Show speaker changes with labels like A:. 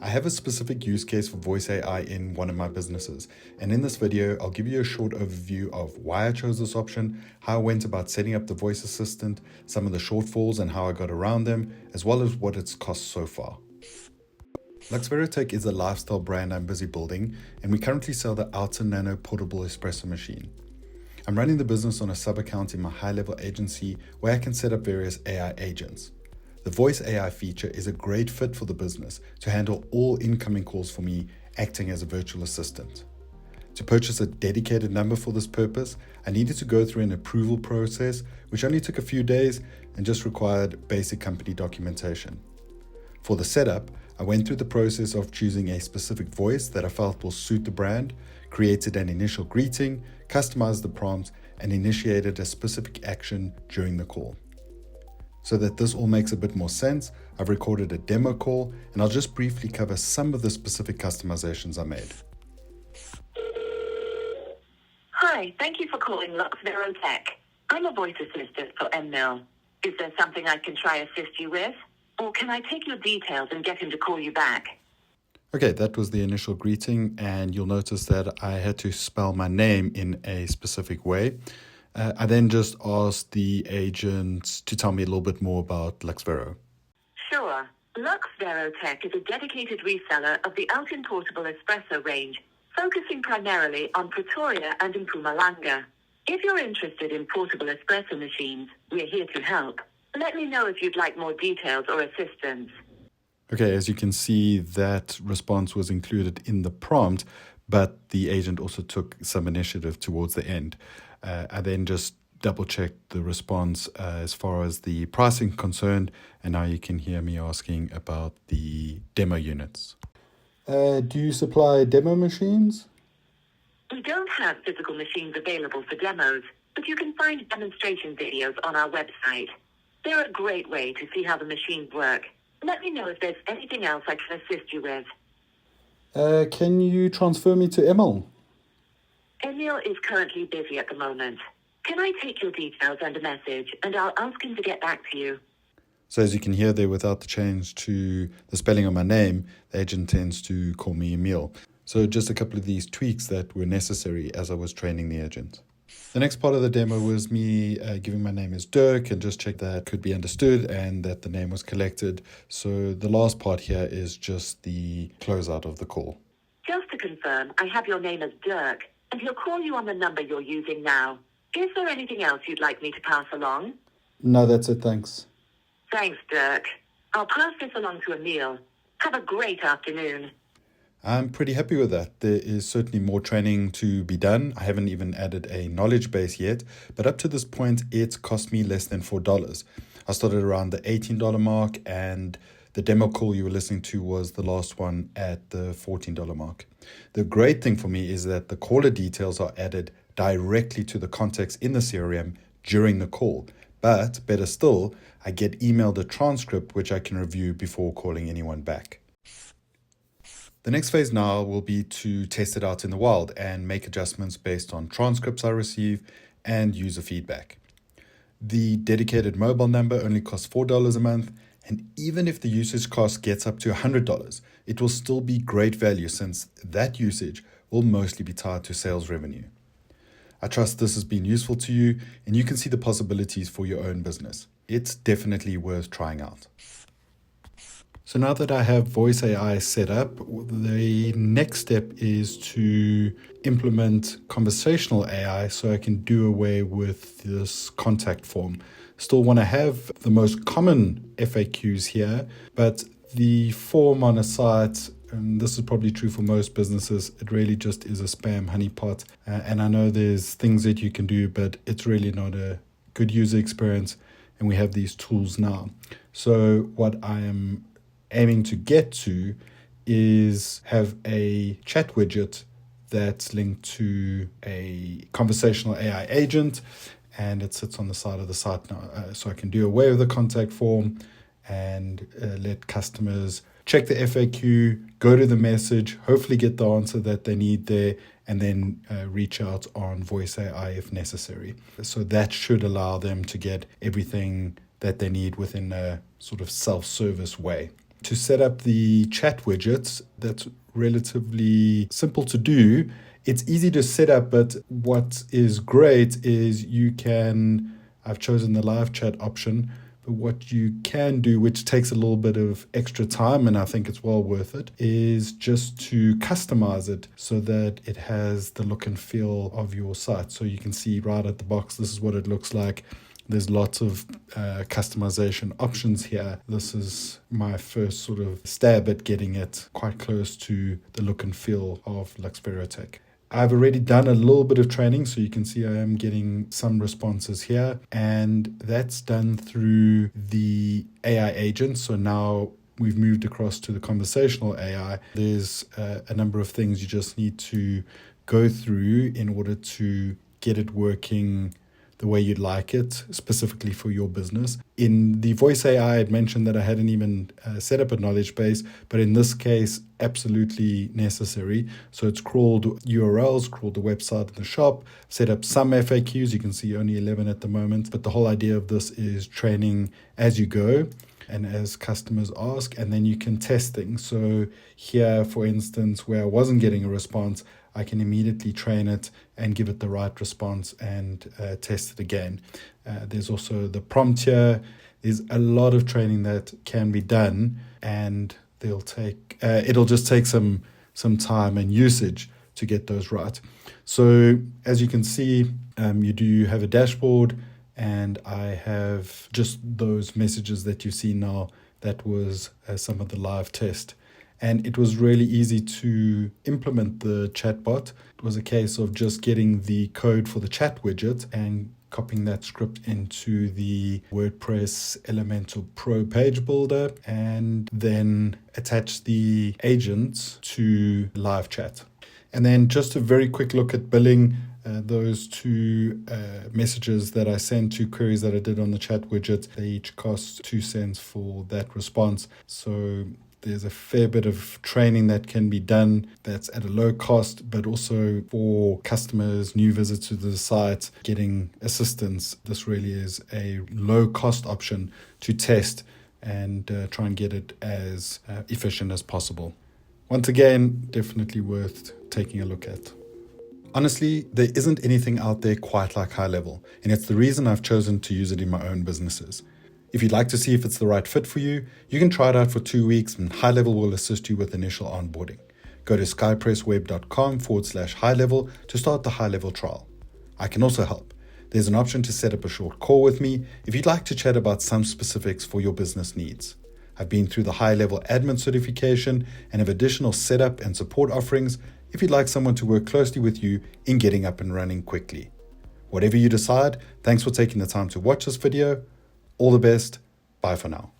A: I have a specific use case for voice AI in one of my businesses, and in this video, I'll give you a short overview of why I chose this option, how I went about setting up the voice assistant, some of the shortfalls and how I got around them, as well as what it's cost so far. LuxVeroTech is a lifestyle brand I'm busy building, and we currently sell the Alta Nano portable espresso machine. I'm running the business on a sub-account in my HighLevel agency where I can set up various AI agents. The voice AI feature is a great fit for the business to handle all incoming calls for me, acting as a virtual assistant. To purchase a dedicated number for this purpose, I needed to go through an approval process, which only took a few days and just required basic company documentation. For the setup, I went through the process of choosing a specific voice that I felt will suit the brand, created an initial greeting, customized the prompt, and initiated a specific action during the call. So that this all makes a bit more sense, I've recorded a demo call, and I'll just briefly cover some of the specific customizations I made.
B: Hi, thank you for calling LuxVeroTech. I'm a voice assistant for Emil. Is there something I can try assist you with? Or can I take your details and get him to call you back?
A: Okay, that was the initial greeting, and you'll notice that I had to spell my name in a specific way. I then just asked the agent to tell me a little bit more about LuxVero.
B: Sure. LuxVeroTech is a dedicated reseller of the Altin portable espresso range, focusing primarily on Pretoria and Mpumalanga. If you're interested in portable espresso machines, we're here to help. Let me know if you'd like more details or assistance.
A: Okay, as you can see, that response was included in the prompt, but the agent also took some initiative towards the end. I then just double-checked the response as far as the pricing concerned, and now you can hear me asking about the demo units. Do you supply demo machines?
B: We don't have physical machines available for demos, but you can find demonstration videos on our website. They're a great way to see how the machines work. Let me know if there's anything else I can assist you with.
A: Can you transfer me to Emil?
B: Emil is currently busy at the moment. Can I take your details and a message, and I'll ask him to get back to you?
A: So as you can hear there, without the change to the spelling of my name, the agent tends to call me Emil. So just a couple of these tweaks that were necessary as I was training the agent. The next part of the demo was me giving my name as Dirk and just check that could be understood and that the name was collected. So the last part here is just the closeout of the call.
B: Just to confirm, I have your name as Dirk, and he'll call you on the number you're using now. Is there anything else you'd like me to pass along?
A: No, that's it, thanks.
B: Thanks, Dirk. I'll pass this along to Emil. Have a great afternoon.
A: I'm pretty happy with that. There is certainly more training to be done. I haven't even added a knowledge base yet, but up to this point, it's cost me less than $4. I started around the $18 mark, and the demo call you were listening to was the last one at the $14 mark. The great thing for me is that the caller details are added directly to the context in the CRM during the call. But better still, I get emailed a transcript which I can review before calling anyone back. The next phase now will be to test it out in the wild and make adjustments based on transcripts I receive and user feedback. The dedicated mobile number only costs $4 a month, and even if the usage cost gets up to $100, it will still be great value since that usage will mostly be tied to sales revenue. I trust this has been useful to you and you can see the possibilities for your own business. It's definitely worth trying out. So now that I have voice AI set up, the next step is to implement conversational AI so I can do away with this contact form. Still want to have the most common FAQs here, but the form on a site, and this is probably true for most businesses, it really just is a spam honeypot. And I know there's things that you can do, but it's really not a good user experience. And we have these tools now. So what I am aiming to get to is have a chat widget that's linked to a conversational AI agent, and it sits on the side of the site now. So I can do away with the contact form and let customers check the FAQ, go to the message, hopefully get the answer that they need there, and then reach out on voice AI if necessary. So that should allow them to get everything that they need within a sort of self-service way. To set up the chat widgets, that's relatively simple to do. It's easy to set up, but what is great is I've chosen the live chat option, but what you can do, which takes a little bit of extra time, and I think it's well worth it, is just to customize it so that it has the look and feel of your site. So you can see right at the box, this is what it looks like. There's lots of customization options here. This is my first sort of stab at getting it quite close to the look and feel of LuxVerotech. I've already done a little bit of training, so you can see I am getting some responses here, and that's done through the AI agent. So now we've moved across to the conversational AI. There's a number of things you just need to go through in order to get it working the way you'd like it, specifically for your business. In the voice AI, I had mentioned that I hadn't even set up a knowledge base, but in this case, absolutely necessary. So it's crawled URLs, crawled the website and the shop, set up some FAQs. You can see only 11 at the moment, but the whole idea of this is training as you go and as customers ask, and then you can test things. So here, for instance, where I wasn't getting a response, I can immediately train it and give it the right response and test it again. There's also the prompt here. There's a lot of training that can be done, and it'll just take some time and usage to get those right. So as you can see, you do have a dashboard, and I have just those messages that you see now. That was some of the live test. And it was really easy to implement the chatbot. It was a case of just getting the code for the chat widget and copying that script into the WordPress Elementor Pro page builder, and then attach the agents to live chat. And then just a very quick look at billing. Those two messages that I sent, two queries that I did on the chat widget, they each cost 2 cents for that response. So there's a fair bit of training that can be done that's at a low cost, but also for customers, new visitors to the site, getting assistance. This really is a low cost option to test and try and get it as efficient as possible. Once again, definitely worth taking a look at. Honestly, there isn't anything out there quite like HighLevel, and it's the reason I've chosen to use it in my own businesses. If you'd like to see if it's the right fit for you, you can try it out for 2 weeks, and HighLevel will assist you with initial onboarding. Go to skypressweb.com/HighLevel to start the HighLevel trial. I can also help. There's an option to set up a short call with me if you'd like to chat about some specifics for your business needs. I've been through the HighLevel admin certification and have additional setup and support offerings if you'd like someone to work closely with you in getting up and running quickly. Whatever you decide, thanks for taking the time to watch this video. All the best. Bye for now.